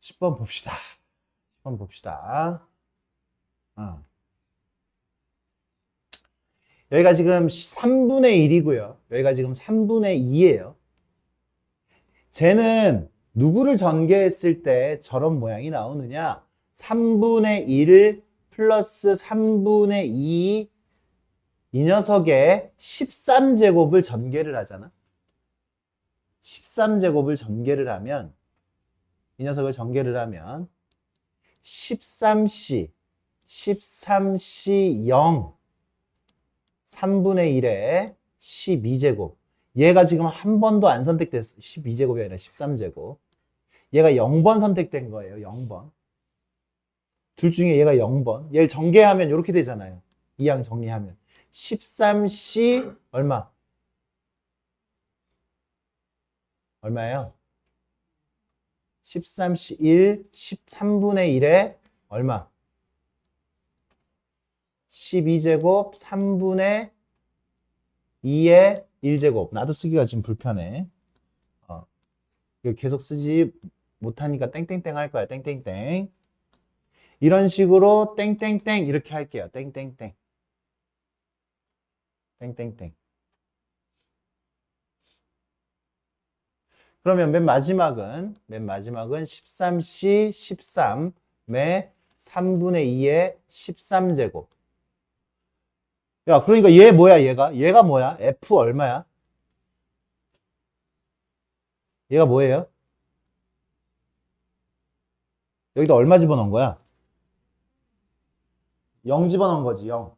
10번 봅시다. 10번 봅시다. 여기가 지금 3분의 1이고요. 여기가 지금 3분의 2예요. 쟤는 누구를 전개했을 때 저런 모양이 나오느냐? 3분의 1 플러스 3분의 2 이 녀석의 13제곱을 전개를 하잖아. 13제곱을 전개를 하면 이 녀석을 전개를 하면 13C 0 3분의 1에 12제곱. 얘가 지금 한 번도 안 선택됐어. 12제곱이 아니라 13제곱. 얘가 0번 선택된 거예요. 0번. 둘 중에 얘가 0번. 얘를 전개하면 이렇게 되잖아요. 이항 정리하면. 13C 얼마? 얼마예요? 13C 1, 13분의 1에 얼마? 12제곱 3분의 2의 1제곱. 나도 쓰기가 지금 불편해. 이거 계속 쓰지 못하니까 땡땡땡 할 거야. 땡땡땡. 이런 식으로 땡땡땡 이렇게 할게요. 땡땡땡. 땡땡땡. 그러면 맨 마지막은 13C 13의 3분의 2의 13제곱. 야, 그러니까 얘 뭐야, 얘가 뭐야? F 얼마야? 얘가 뭐예요? 여기다 얼마 집어넣은 거야? 0 집어넣은 거지, 0.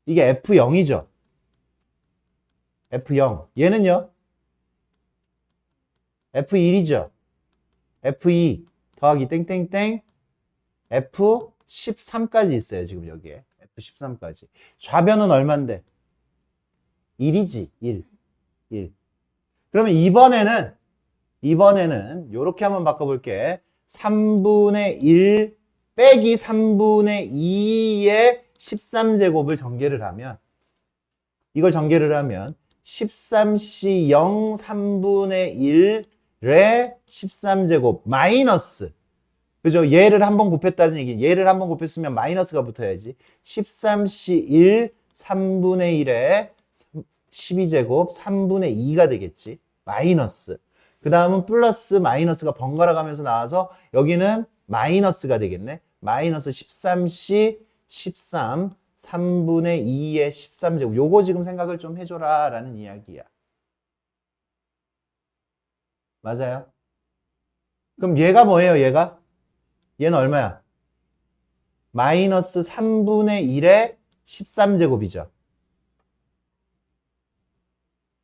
이게 F0이죠? F0. 얘는요? F1이죠? F2 더하기 땡땡땡 F13까지 있어요, 지금 여기에. F13까지. 좌변은 얼만데? 1이지, 1. 그러면 이번에는 이렇게 한번 바꿔볼게. 3분의 1 빼기 3분의 2의 13제곱을 전개를 하면, 이걸 전개를 하면 13C 0 3분의 1의 13제곱 마이너스, 그죠? 얘를 한번 곱했다는 얘기. 얘를 한번 곱했으면 마이너스가 붙어야지. 13C 1 3분의 1에 12제곱 3분의 2가 되겠지. 마이너스. 그 다음은 플러스 마이너스가 번갈아 가면서 나와서 여기는 마이너스가 되겠네. 마이너스 13C 13 3분의 2의 13제곱. 요거 지금 생각을 좀 해줘라 라는 이야기야. 맞아요? 그럼 얘가 뭐예요, 얘가? 얘는 얼마야? 마이너스 3분의 1의 13제곱이죠.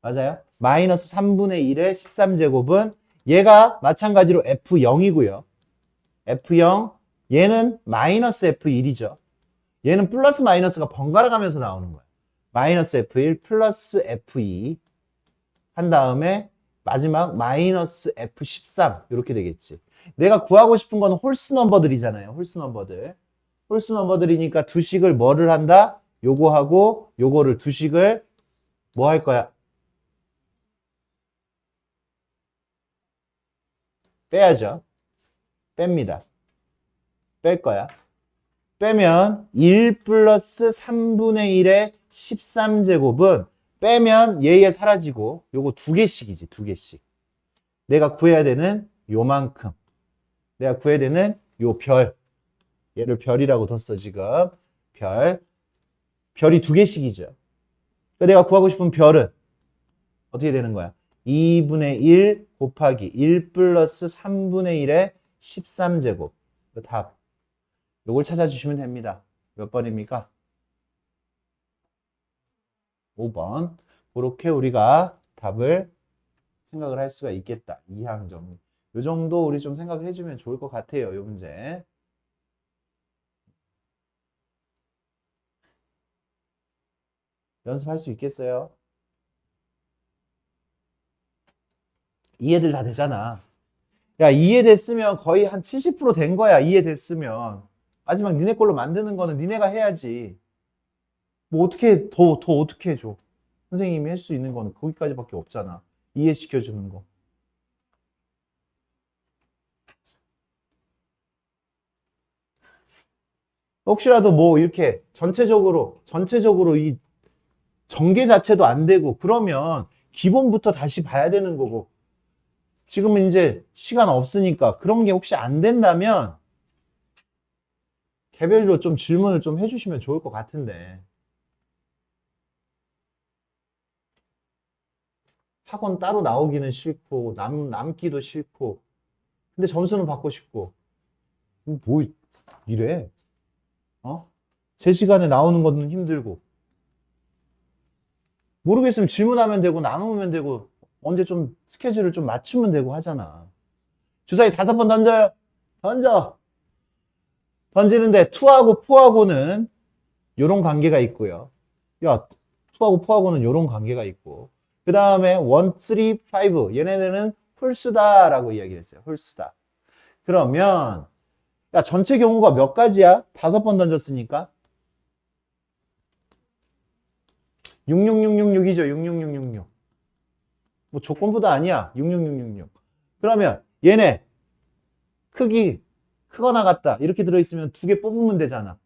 맞아요? 마이너스 3분의 1의 13제곱은 얘가 마찬가지로 F0이고요. F0, 얘는 마이너스 F1이죠. 얘는 플러스 마이너스가 번갈아 가면서 나오는 거야. 마이너스 F1 플러스 F2 한 다음에 마지막 마이너스 F13 이렇게 되겠지. 내가 구하고 싶은 건 홀수 넘버들이잖아요. 홀수 넘버들. 홀수 넘버들이니까 두 식을 뭐를 한다? 요거하고 요거를 두 식을 뭐 할 거야? 빼야죠. 뺍니다. 뺄 거야. 빼면 1 플러스 3분의 1의 13제곱은 빼면 얘 사라지고 요거 두 개씩이지. 두 개씩. 내가 구해야 되는 요만큼. 내가 구해야 되는 요 별. 얘를 별이라고 뒀어 지금. 별. 별이 두 개씩이죠. 그러니까 내가 구하고 싶은 별은 어떻게 되는 거야? 2분의 1 곱하기 1 플러스 3분의 1의 13제곱. 그 답. 요걸 찾아주시면 됩니다. 몇 번입니까? 5번. 그렇게 우리가 답을 생각을 할 수가 있겠다. 이항 정리. 요 정도 우리 좀 생각해 주면 좋을 것 같아요. 요 문제. 연습할 수 있겠어요? 이해들 다 되잖아. 야, 이해됐으면 거의 한 70%된 거야. 이해됐으면. 마지막 니네 걸로 만드는 거는 니네가 해야지. 뭐 어떻게 더 어떻게 해줘. 선생님이 할 수 있는 거는 거기까지밖에 없잖아. 이해시켜 주는 거. 혹시라도 뭐 이렇게 전체적으로 이 전개 자체도 안 되고 그러면 기본부터 다시 봐야 되는 거고 지금은 이제 시간 없으니까 그런 게 혹시 안 된다면 개별로 좀 질문을 좀 해주시면 좋을 것 같은데 학원 따로 나오기는 싫고 남기도 싫고 근데 점수는 받고 싶고 뭐 이래 어? 제 시간에 나오는 거는 힘들고 모르겠으면 질문하면 되고 남으면 되고 언제 좀 스케줄을 좀 맞추면 되고 하잖아. 주사위 5번 던져요. 던져. 던지는데 2하고 4하고는 요런 관계가 있고요. 야, 2하고 4하고는 요런 관계가 있고. 그 다음에 1, 3, 5 얘네들은 홀수다라고 이야기했어요. 홀수다. 그러면 야, 전체 경우가 몇 가지야? 5번 던졌으니까 66666이죠. 66666. 뭐 조건부도 아니야. 66666. 그러면 얘네 크기 크거나 같다. 이렇게 들어있으면 2개 뽑으면 되잖아.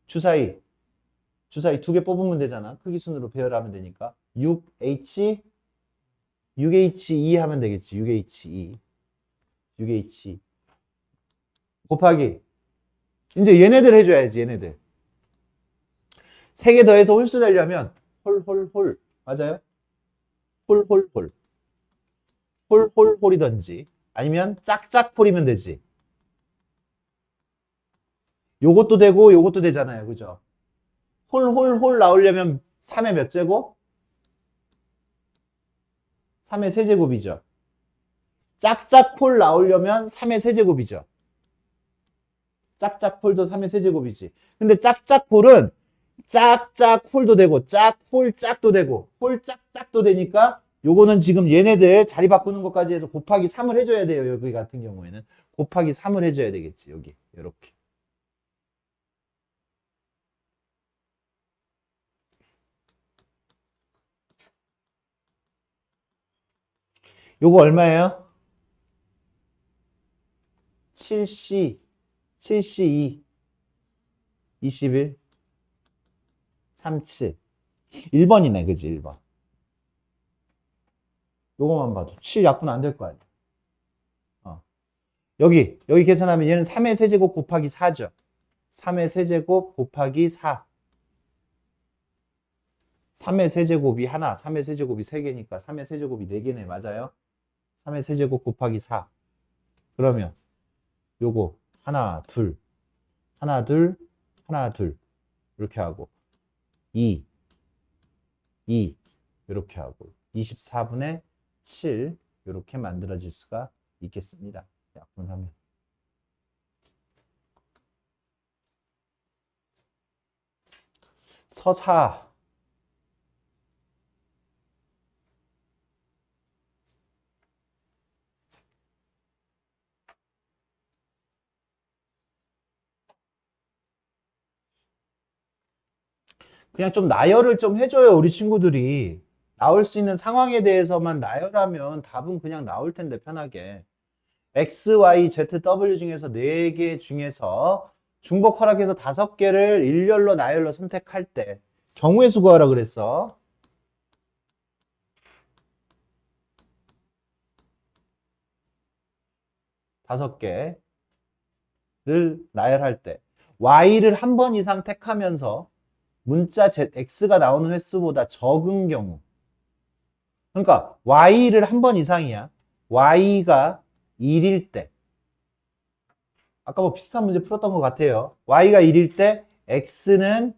주사위 2개 뽑으면 되잖아. 크기 순으로 배열하면 되니까 6H2 하면 되겠지. 6H2 곱하기 이제 얘네들 해줘야지. 얘네들 3개 더해서 홀수 되려면 홀 맞아요? 홀 홀이든지 아니면 짝짝홀이면 되지. 요것도 되고 요것도 되잖아요. 그죠? 홀 나오려면 3의 몇 제곱? 3의 세제곱이죠. 짝짝홀 나오려면 3의 세제곱이죠. 짝짝홀도 3의 세제곱이지. 근데 짝짝홀은 짝짝홀도 되고 짝홀짝도 되고 홀짝짝도 되니까 요거는 지금 얘네들 자리 바꾸는 것까지 해서 곱하기 3을 해줘야 돼요. 여기 같은 경우에는 곱하기 3을 해줘야 되겠지. 여기 이렇게. 요거 얼마예요? 7C 7C2 21 37 1번이네. 그지? 1번. 요거만 봐도 7 약분 안 될 거 아니야. 여기 계산하면 얘는 3의 세제곱 곱하기 4죠. 3의 세제곱 곱하기 4. 3의 세제곱이 하나, 3의 세제곱이 3개니까 3의 세제곱이 4개네. 맞아요? 3의 세제곱 곱하기 4. 그러면 요거 하나, 둘, 하나, 둘, 하나, 둘 이렇게 하고 2, 2 이렇게 하고 24분의 7 이렇게 만들어질 수가 있겠습니다. 약분하면. 서사 그냥 좀 나열을 좀 해줘요. 우리 친구들이 나올 수 있는 상황에 대해서만 나열하면 답은 그냥 나올 텐데 편하게 X, Y, Z, W 중에서 4개 중에서 중복 허락해서 5개를 일렬로 나열로 선택할 때 경우의 수 구하라 그랬어. 5개를 나열할 때 Y를 한 번 이상 택하면서 문자 X가 나오는 횟수보다 적은 경우 그러니까 Y를 한 번 이상이야. Y가 1일 때 아까 뭐 비슷한 문제 풀었던 것 같아요. Y가 1일 때 X는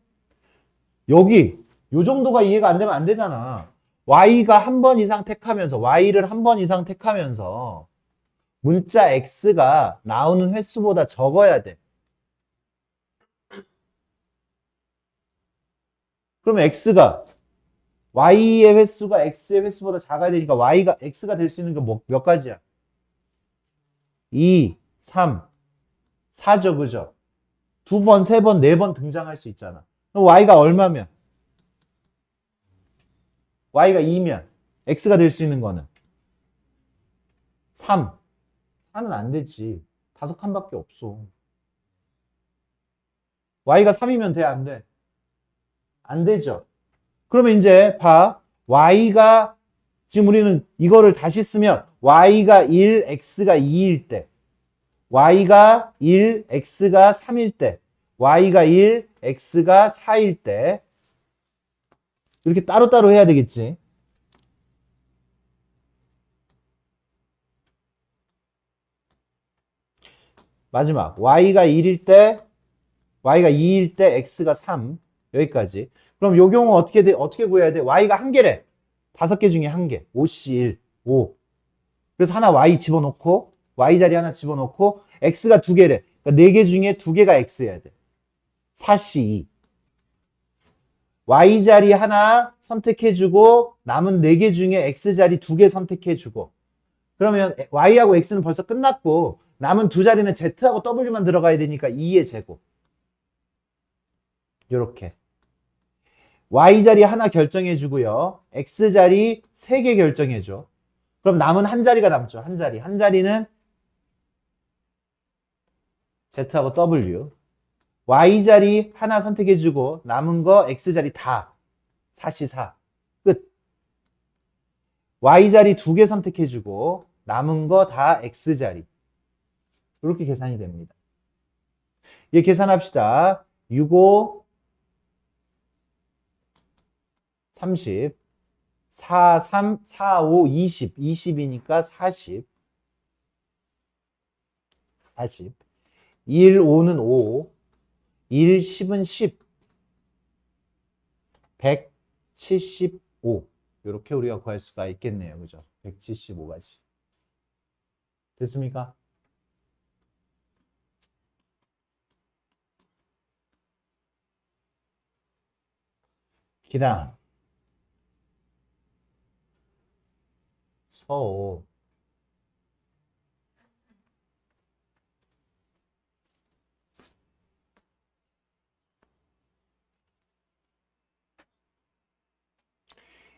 여기 요 정도가 이해가 안 되면 안 되잖아. Y가 한 번 이상 택하면서 Y를 한 번 이상 택하면서 문자 X가 나오는 횟수보다 적어야 돼. 그러면 Y의 횟수가 X의 횟수보다 작아야 되니까 X가 될 수 있는 게 몇 가지야? 2, 3, 4죠, 그죠? 2번, 3번, 4번 등장할 수 있잖아. 그럼 Y가 얼마면? Y가 2면 X가 될 수 있는 거는 3. 4는 안 되지. 5칸밖에 없어. y가 3이면 돼, 안 돼? 안 되죠. 그러면 이제 봐. y가 지금 우리는 이거를 다시 쓰면 y가 1, x가 2일 때, y가 1, x가 3일 때, y가 1, x가 4일 때 이렇게 따로따로 해야 되겠지. 마지막 y가 1일 때, y가 2일 때, x가 3 여기까지. 그럼 요 경우 어떻게 구해야 돼? y가 한 개래. 5개 중에 한 개. 5C1, 5. 그래서 하나 y 집어넣고 y 자리 하나 집어넣고 x가 두 개래. 그러니까 4개 중에 2개가 x여야 돼. 4C2. y 자리 하나 선택해주고 남은 4개 중에 x 자리 2개 선택해주고 그러면 y하고 x는 벌써 끝났고 남은 두 자리는 z하고 w만 들어가야 되니까 2의 제곱. 요렇게. y 자리 하나 결정해주고요. x 자리 3개 결정해줘. 그럼 남은 한 자리가 남죠. 한 자리. 한 자리는 z하고 w. y 자리 하나 선택해주고 남은 거 x 자리 다 4C4 끝. y 자리 2개 선택해주고 남은 거 다 x 자리. 이렇게 계산이 됩니다. 예, 계산합시다. 6, 5, 30, 4, 3, 4, 5, 20. 20이니까 40. 40. 1, 5는 5. 1, 10은 10. 175. 이렇게 우리가 구할 수가 있겠네요. 그죠? 175가지. 됐습니까? 기당. 서호.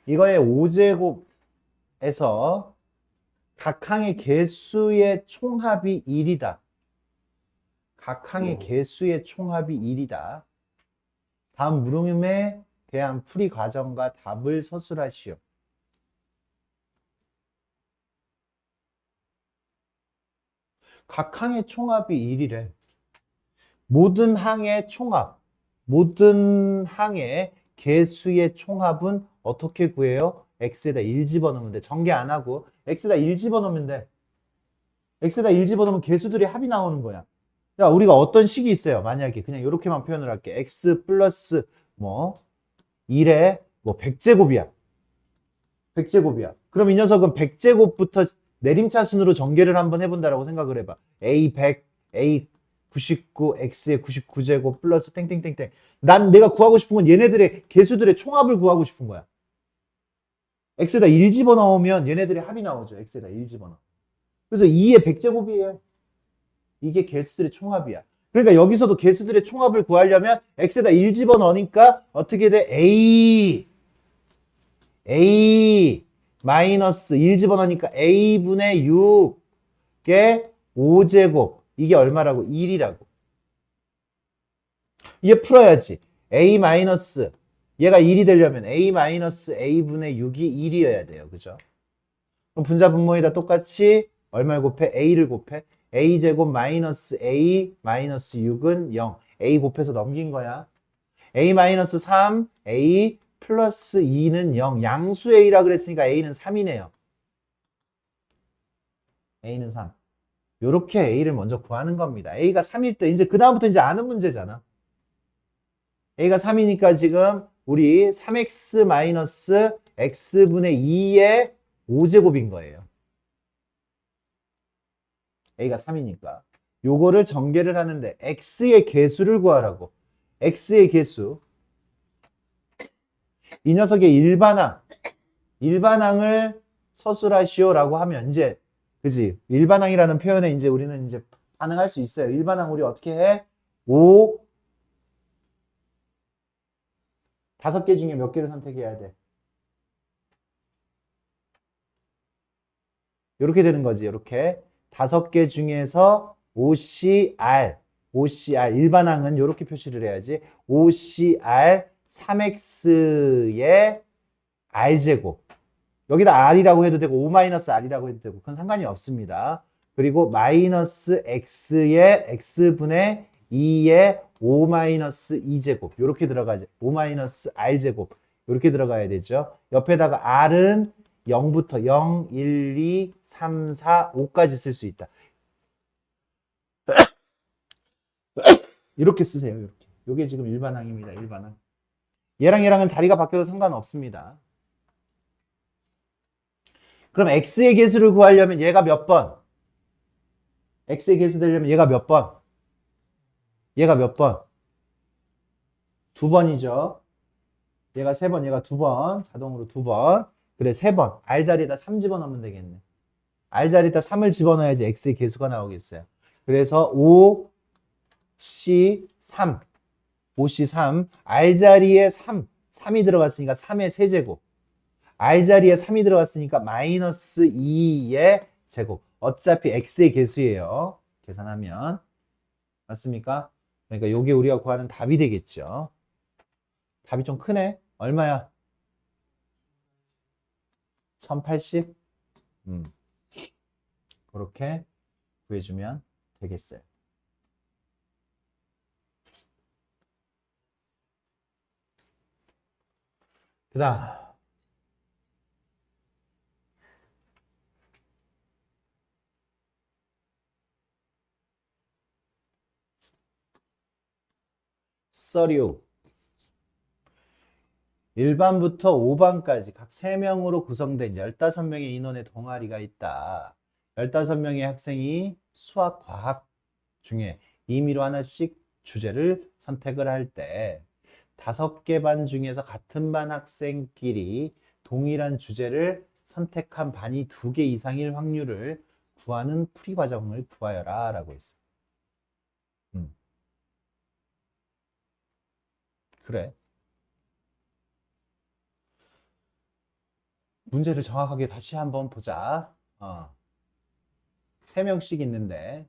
이거의 5제곱에서 각 항의 개수의 총합이 1이다. 각 항의 개수의 총합이 1이다. 다음 물음에 대한 풀이 과정과 답을 서술하시오. 각 항의 총합이 1이래. 모든 항의 총합, 모든 항의 개수의 총합은 어떻게 구해요? x에다 1 집어넣으면 돼. 전개 안 하고 x에다 1 집어넣으면 돼. x에다 1 집어넣으면 개수들의 합이 나오는 거야. 야, 우리가 어떤 식이 있어요. 만약에 그냥 이렇게만 표현을 할게. x 플러스 뭐 1에 뭐 100제곱이야. 100제곱이야. 그럼 이 녀석은 100제곱부터 내림차순으로 전개를 한번 해본다라고 생각을 해봐. a 100, a 99, x의 99제곱 플러스 땡땡땡땡. 난 내가 구하고 싶은 건 얘네들의 개수들의 총합을 구하고 싶은 거야. x에다 1 집어넣으면 얘네들의 합이 나오죠. x에다 1 집어넣어. 그래서 2의 100제곱이에요. 이게 개수들의 총합이야. 그러니까 여기서도 개수들의 총합을 구하려면 x에다 1 집어넣으니까 어떻게 돼? a 마이너스 1 집어넣으니까 a분의 6의 5제곱. 이게 얼마라고? 1이라고. 얘 풀어야지. a 마이너스 얘가 1이 되려면 a 마이너스 a분의 6이 1이어야 돼요. 그죠? 그럼 분자 분모에다 똑같이 얼마를 곱해? a를 곱해. a제곱 마이너스 a 마이너스 6은 0. a 곱해서 넘긴 거야. a 마이너스 3, a 플러스 2는 0. 양수 a라 그랬으니까 a는 3이네요. a는 3. 요렇게 a를 먼저 구하는 겁니다. a가 3일 때 이제 그다음부터 이제 아는 문제잖아. a가 3이니까 지금 우리 3x 마이너스 x분의 2의 5제곱인 거예요. a가 3이니까. 요거를 전개를 하는데 x의 개수를 구하라고. x의 개수. 이 녀석의 일반항을 서술하시오라고 하면 이제 그지? 일반항이라는 표현에 이제 우리는 이제 반응할 수 있어요. 일반항 우리 어떻게 해? 5 5개 중에 몇 개를 선택해야 돼? 이렇게 되는 거지. 이렇게 5개 중에서 OCR OCR 일반항은 이렇게 표시를 해야지. OCR 3x의 r제곱. 여기다 r이라고 해도 되고 O-r이라고 해도 되고 그건 상관이 없습니다. 그리고 마이너스 x의 x분의 2의 O-2제곱 이렇게 들어가죠. O-r제곱 이렇게 들어가야 되죠. 옆에다가 r은 0부터 0, 1, 2, 3, 4, 5까지 쓸 수 있다. 이렇게 쓰세요. 이렇게. 이게 지금 일반항입니다. 일반항. 얘랑은 자리가 바뀌어도 상관없습니다. 그럼 x의 개수를 구하려면 얘가 몇 번? x의 개수 되려면 얘가 몇 번? 얘가 몇 번? 2번이죠. 얘가 3번, 얘가 2번. 자동으로 2번. 그래, 3번. r 자리에다 3 집어넣으면 되겠네. r 자리에다 3을 집어넣어야지 x의 개수가 나오겠어요. 그래서 5C3. 5C3. r 자리에 3. 3이 들어갔으니까 3의 세제곱. r 자리에 3이 들어갔으니까 마이너스 2의 제곱. 어차피 x의 개수예요. 계산하면. 맞습니까? 그러니까 이게 우리가 구하는 답이 되겠죠. 답이 좀 크네. 얼마야? 1080? 그렇게 구해주면 되겠어요. 그 다음. 서류 1반부터 5반까지 각 3명으로 구성된 15명의 인원의 동아리가 있다. 15명의 학생이 수학, 과학 중에 임의로 하나씩 주제를 선택을 할 때 5개 반 중에서 같은 반 학생끼리 동일한 주제를 선택한 반이 2개 이상일 확률을 구하는 풀이 과정을 구하여라 라고 했어. 그래. 문제를 정확하게 다시 한번 보자. 3명씩 있는데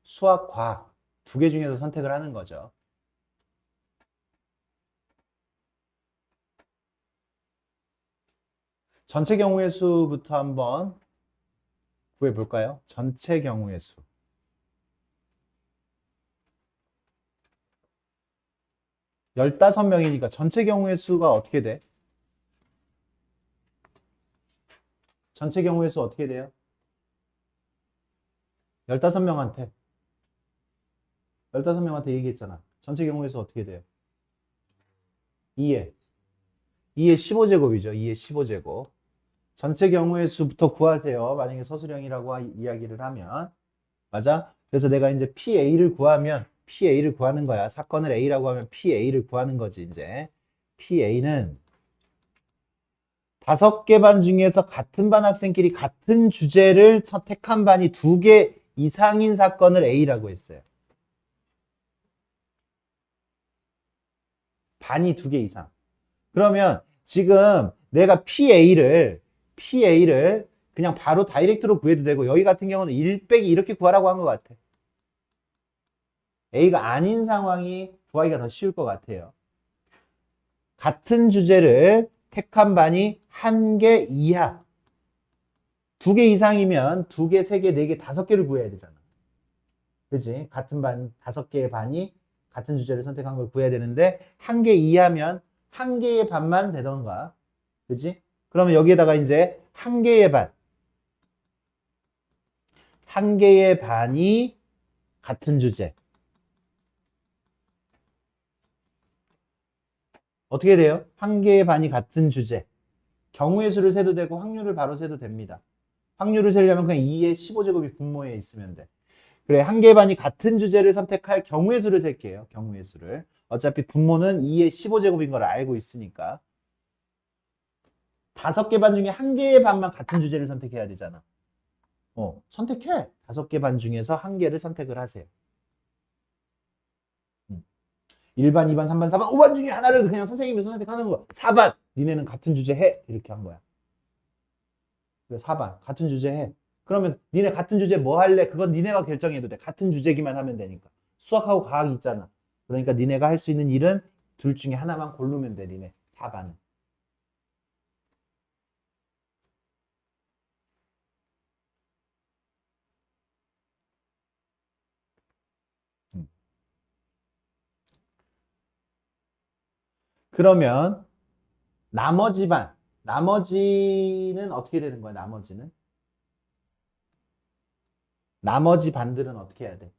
수학, 과학 2개 중에서 선택을 하는 거죠. 전체 경우의 수부터 한번 구해볼까요? 전체 경우의 수. 15명이니까 전체 경우의 수가 어떻게 돼? 전체 경우의 수 어떻게 돼요? 15명한테 얘기했잖아. 전체 경우의 수 어떻게 돼요? 2의 15제곱이죠. 2의 15제곱. 전체 경우의 수부터 구하세요. 만약에 서술형이라고 이야기를 하면. 맞아? 그래서 내가 이제 PA를 구하면 PA를 구하는 거야. 사건을 A라고 하면 PA를 구하는 거지, 이제. PA는 5개 반 중에서 같은 반 학생끼리 같은 주제를 선택한 반이 2개 이상인 사건을 A라고 했어요. 반이 2개 이상. 그러면 지금 내가 PA를 그냥 바로 다이렉트로 구해도 되고 여기 같은 경우는 1 빼기 이렇게 구하라고 한 것 같아. A가 아닌 상황이 구하기가 더 쉬울 것 같아요. 같은 주제를 택한 반이 1개 이하. 2개 이상이면 2개, 3개, 4개, 5개를 구해야 되잖아. 그치? 같은 반, 5개의 반이 같은 주제를 선택한 걸 구해야 되는데 1개 이하면 1개의 반만 되던가. 그치? 그러면 여기에다가 이제 1개의 반. 1개의 반이 같은 주제. 어떻게 돼요? 1개의 반이 같은 주제. 경우의 수를 세도 되고 확률을 바로 세도 됩니다. 확률을 세려면 그냥 2의 15제곱이 분모에 있으면 돼. 그래, 1개의 반이 같은 주제를 선택할 경우의 수를 셀게요. 경우의 수를. 어차피 분모는 2의 15제곱인 걸 알고 있으니까. 5개 반 중에 1개의 반만 같은 주제를 선택해야 되잖아. 선택해. 5개 반 중에서 1개를 선택을 하세요. 1반, 2반, 3반, 4반, 5반 중에 하나를 그냥 선생님이 선택하는 거야. 4반! 니네는 같은 주제 해. 이렇게 한 거야. 그래, 4반. 같은 주제 해. 그러면 니네 같은 주제 뭐 할래? 그건 니네가 결정해도 돼. 같은 주제기만 하면 되니까. 수학하고 과학이 있잖아. 그러니까 니네가 할 수 있는 일은 둘 중에 하나만 고르면 돼, 니네. 4반은. 음. 그러면 나머지 반, 나머지는 어떻게 되는 거야, 나머지는? 나머지 반들은 어떻게 해야 돼?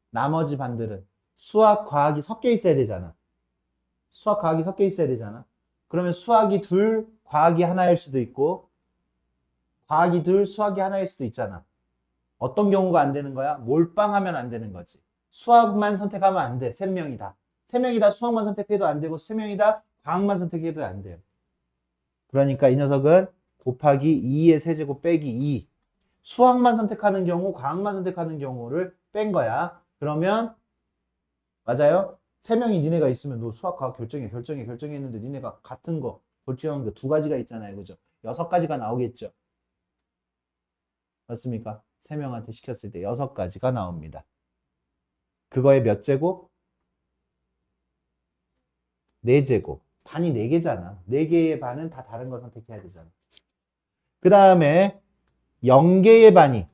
나머지 반들은 수학, 과학이 섞여 있어야 되잖아. 수학, 과학이 섞여 있어야 되잖아. 그러면 수학이 둘, 과학이 하나일 수도 있고, 과학이 둘, 수학이 하나일 수도 있잖아. 어떤 경우가 안 되는 거야? 몰빵하면 안 되는 거지. 수학만 선택하면 안 돼. 세 명이 다. 세 명이 다 수학만 선택해도 안 되고, 세 명이 다 과학만 선택해도 안 돼요. 그러니까 이 녀석은 곱하기 2의 세제곱 빼기 2. 수학만 선택하는 경우, 과학만 선택하는 경우를 뺀 거야. 그러면, 맞아요? 세 명이 니네가 있으면 너 수학, 과학 결정해 했는데 니네가 같은 거, 결정한 게 두 가지가 있잖아요. 그죠? 6가지가 나오겠죠? 맞습니까? 세 명한테 시켰을 때 6가지가 나옵니다. 그거의 몇 제곱? 4제곱. 반이 4개잖아. 4개의 반은 다 다른 걸 선택해야 되잖아. 그 다음에 0개의 반이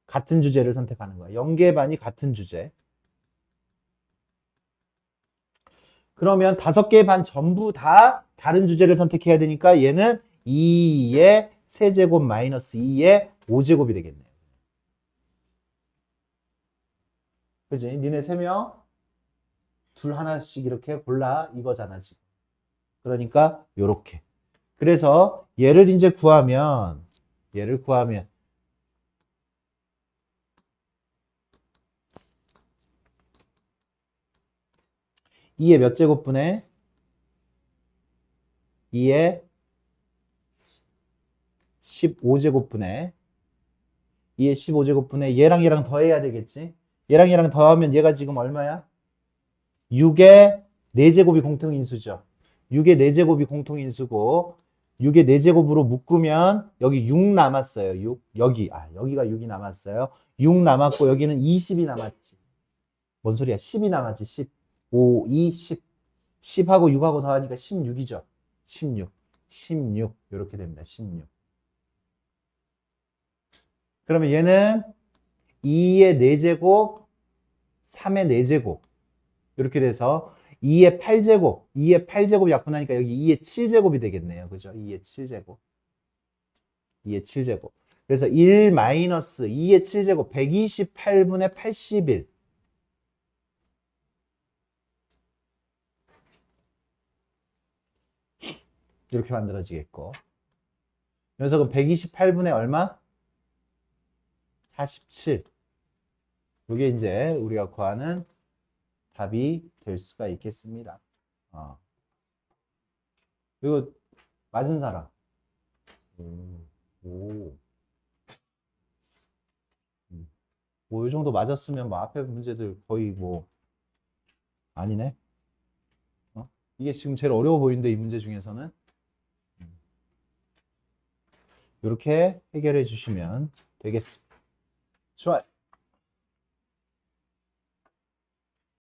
같은 주제를 선택하는 거야. 0개의 반이 같은 주제. 그러면 5개의 반 전부 다 다른 주제를 선택해야 되니까 얘는 2의 세제곱 마이너스 2의 5제곱이 되겠네요. 그지? 니네 3명 둘 하나씩 이렇게 골라 이거잖아, 지금. 그러니까 요렇게. 그래서 얘를 이제 구하면 2의 몇 제곱분의 2의 15제곱분의 2의 15제곱분의 얘랑 더해야 되겠지? 얘랑 더하면 얘가 지금 얼마야? 6의 4제곱이 공통인수죠. 6의 4제곱이 공통인수고 6의 4제곱으로 묶으면 여기 6 남았어요. 6. 여기가 6이 남았어요. 6 남았고 여기는 20이 남았지. 뭔 소리야? 10이 남았지. 10. 5, 2, 10. 10하고 6하고 더하니까 16이죠. 16. 16. 이렇게 됩니다. 16. 그러면 얘는 2의 4제곱, 3의 4제곱. 이렇게 돼서 2의 8제곱, 2의 8제곱 약분하니까 여기 2의 7제곱이 되겠네요. 그죠? 2의 7제곱. 2의 7제곱. 그래서 1 마이너스 2의 7제곱 128분의 81. 이렇게 만들어지겠고. 이 녀석은 128분의 얼마? 47. 이게 이제 우리가 구하는 답이 될 수가 있겠습니다. 이거 맞은 사람. 오. 뭐, 이 정도 맞았으면 뭐 앞에 문제들 거의 뭐, 아니네. 이게 지금 제일 어려워 보이는데, 이 문제 중에서는. 이렇게 해결해 주시면 되겠습니다. 좋아요.